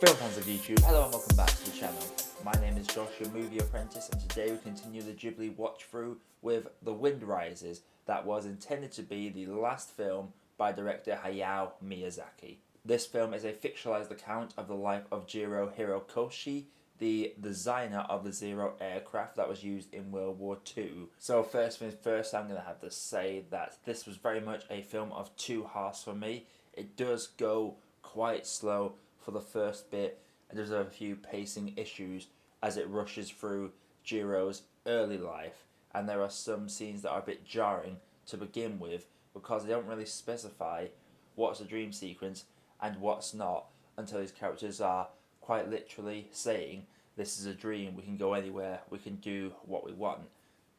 Film fans of YouTube, hello and welcome back to the channel. My name is Josh, your Movie Apprentice, and today we continue the Ghibli watch through with The Wind Rises, that was intended to be the last film by director Hayao Miyazaki. This film is a fictionalized account of the life of Jiro Hirokoshi, the designer of the Zero aircraft that was used in World War II. So first things first, I'm going to have to say that this was very much a film of two halves for me. It does go quite slow for the first bit, and there's a few pacing issues as it rushes through Jiro's early life, and there are some scenes that are a bit jarring to begin with because they don't really specify what's a dream sequence and what's not until these characters are quite literally saying this is a dream, we can go anywhere, we can do what we want.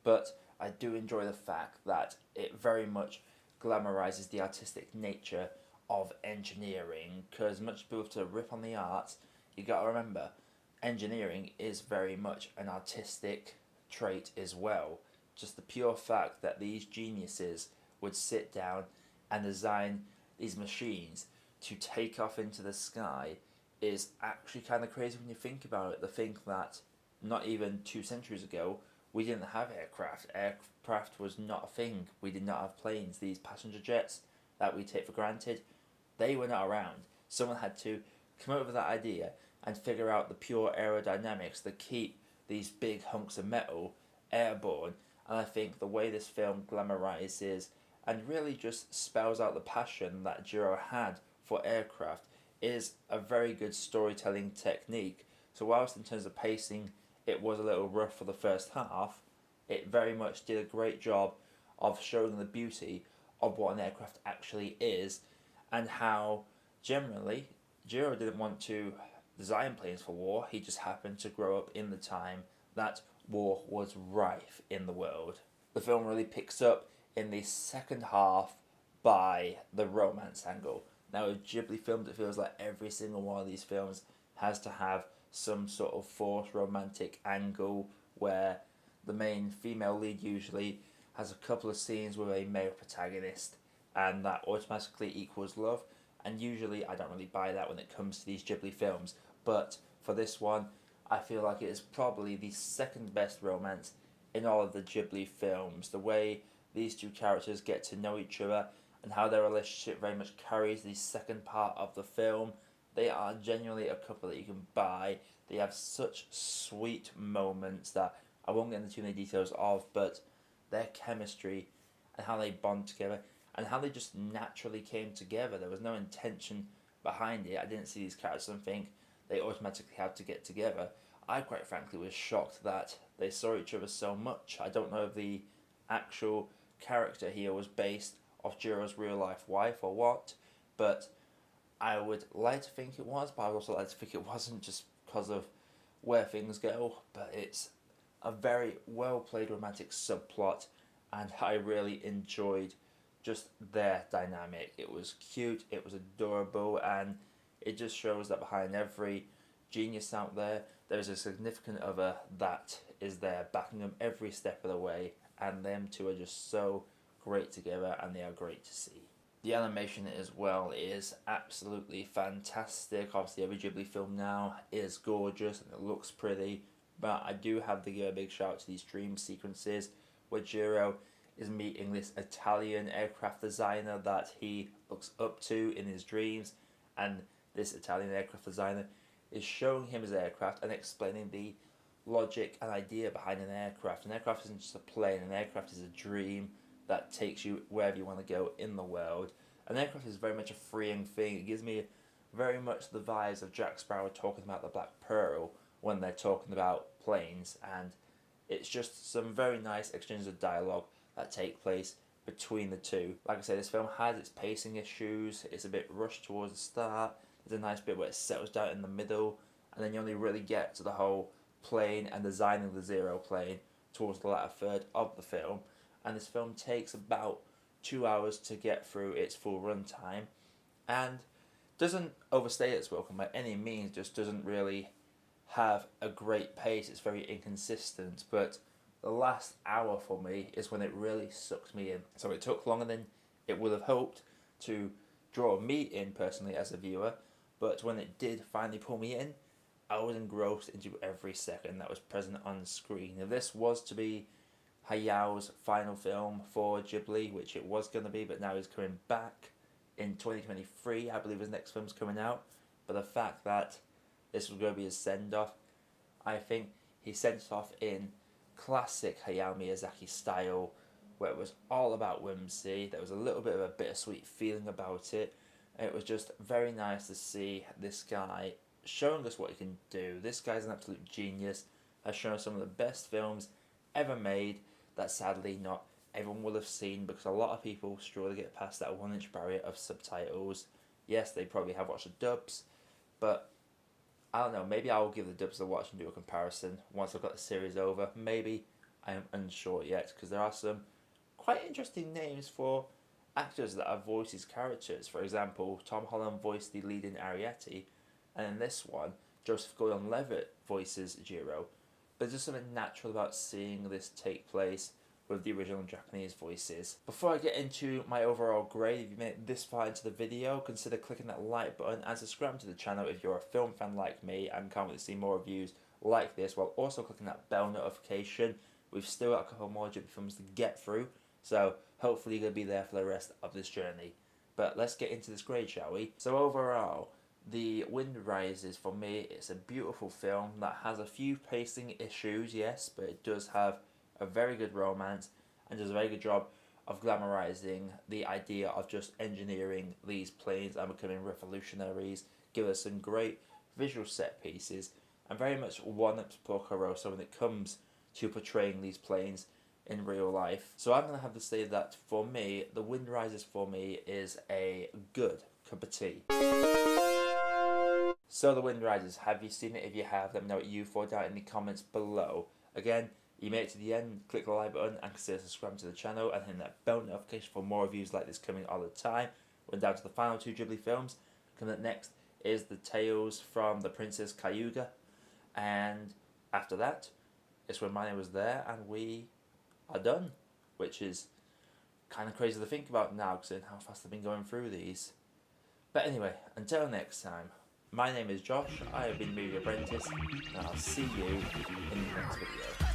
But I do enjoy the fact that it very much glamorizes the artistic nature of engineering, because much people have to rip on the arts, you gotta remember engineering is very much an artistic trait as well. Just the pure fact that these geniuses would sit down and design these machines to take off into the sky is actually kind of crazy when you think about it. To think that not even 2 centuries ago we didn't have aircraft. Aircraft was not a thing. We did not have planes. These passenger jets that we take for granted, they were not around. Someone had to come up with that idea and figure out the pure aerodynamics that keep these big hunks of metal airborne. And I think the way this film glamorizes and really just spells out the passion that Jiro had for aircraft is a very good storytelling technique. So whilst in terms of pacing it was a little rough for the first half, it very much did a great job of showing the beauty of what an aircraft actually is, and how generally Jiro didn't want to design planes for war. He just happened to grow up in the time that war was rife in the world. The film really picks up in the second half by the romance angle. Now with Ghibli films, it feels like every single one of these films has to have some sort of forced romantic angle where the main female lead usually has a couple of scenes with a male protagonist, and that automatically equals love. And usually I don't really buy that when it comes to these Ghibli films, but for this one I feel like it is probably the second best romance in all of the Ghibli films. The way these two characters get to know each other and how their relationship very much carries the second part of the film. They are genuinely a couple that you can buy. They have such sweet moments that I won't get into too many details of, but their chemistry and how they bond together and how they just naturally came together. There was no intention behind it. I didn't see these characters and think they automatically had to get together. I quite frankly was shocked that they saw each other so much. I don't know if the actual character here was based off Jiro's real life wife or what, but I would like to think it was, but I would also like to think it wasn't, just because of where things go. But it's a very well played romantic subplot, and I really enjoyed just their dynamic. It was cute, it was adorable, and it just shows that behind every genius out there, there's a significant other that is there backing them every step of the way, and them two are just so great together, and they are great to see. The animation as well is absolutely fantastic. Obviously every Ghibli film now is gorgeous and it looks pretty, but I do have to give a big shout out to these dream sequences where Jiro is meeting this Italian aircraft designer that he looks up to in his dreams, and this Italian aircraft designer is showing him his aircraft and explaining the logic and idea behind an aircraft. An aircraft isn't just a plane, an aircraft is a dream that takes you wherever you want to go in the world. An aircraft is very much a freeing thing. It gives me very much the vibes of Jack Sparrow talking about the Black Pearl when they're talking about planes, and it's just some very nice exchanges of dialogue that take place between the two. Like I say, this film has its pacing issues. It's a bit rushed towards the start. There's a nice bit where it settles down in the middle, and then you only really get to the whole plane and designing the Zero plane towards the latter third of the film. And this film takes about 2 hours to get through its full runtime, and doesn't overstay its welcome by any means, just doesn't really have a great pace. It's very inconsistent, but the last hour for me is when it really sucked me in. So it took longer than it would have hoped to draw me in personally as a viewer, but when it did finally pull me in, I was engrossed into every second that was present on screen. If this was to be Hayao's final film for Ghibli, which it was going to be, but now he's coming back in 2023, I believe his next film's coming out. But the fact that this was going to be his send-off, I think he sent it off in classic Hayao Miyazaki style, where it was all about whimsy. There was a little bit of a bittersweet feeling about it. And it was just very nice to see this guy showing us what he can do. This guy's an absolute genius, has shown us some of the best films ever made that sadly not everyone will have seen, because a lot of people struggle to get past that 1 inch barrier of subtitles. Yes, they probably have watched the dubs, but I don't know, maybe I will give the dubs a watch and do a comparison once I've got the series over. Maybe, I am unsure yet, because there are some quite interesting names for actors that have voiced these characters. For example, Tom Holland voiced the lead in Ariete, and in this one, Joseph Gordon-Levitt voices Jiro. But there's just something natural about seeing this take place with the original Japanese voices. Before I get into my overall grade, if you made it this far into the video, consider clicking that like button and subscribing to the channel if you're a film fan like me and can't wait to see more reviews like this, while also clicking that bell notification. We've still got a couple more Ghibli films to get through, so hopefully you're going to be there for the rest of this journey. But let's get into this grade, shall we? So overall, The Wind Rises, for me, it's a beautiful film that has a few pacing issues, yes, but it does have a very good romance and does a very good job of glamorizing the idea of just engineering these planes and becoming revolutionaries, give us some great visual set pieces, and very much one-ups Porco Rosso when it comes to portraying these planes in real life. So I'm going to have to say that for me, The Wind Rises for me is a good cup of tea. So The Wind Rises, have you seen it? If you have, let me know what you thought down in the comments below. Again, you made it to the end, click the like button and consider subscribing to the channel and hit that bell notification for more reviews like this coming all the time. We're down to the final 2 Ghibli films. Coming up next is the Tales from the Princess Kaguya, and after that, it's When My Name Was There, and we are done, which is kind of crazy to think about now, considering how fast I've been going through these. But anyway, until next time, my name is Josh, I have been Movie Apprentice, and I'll see you in the next video.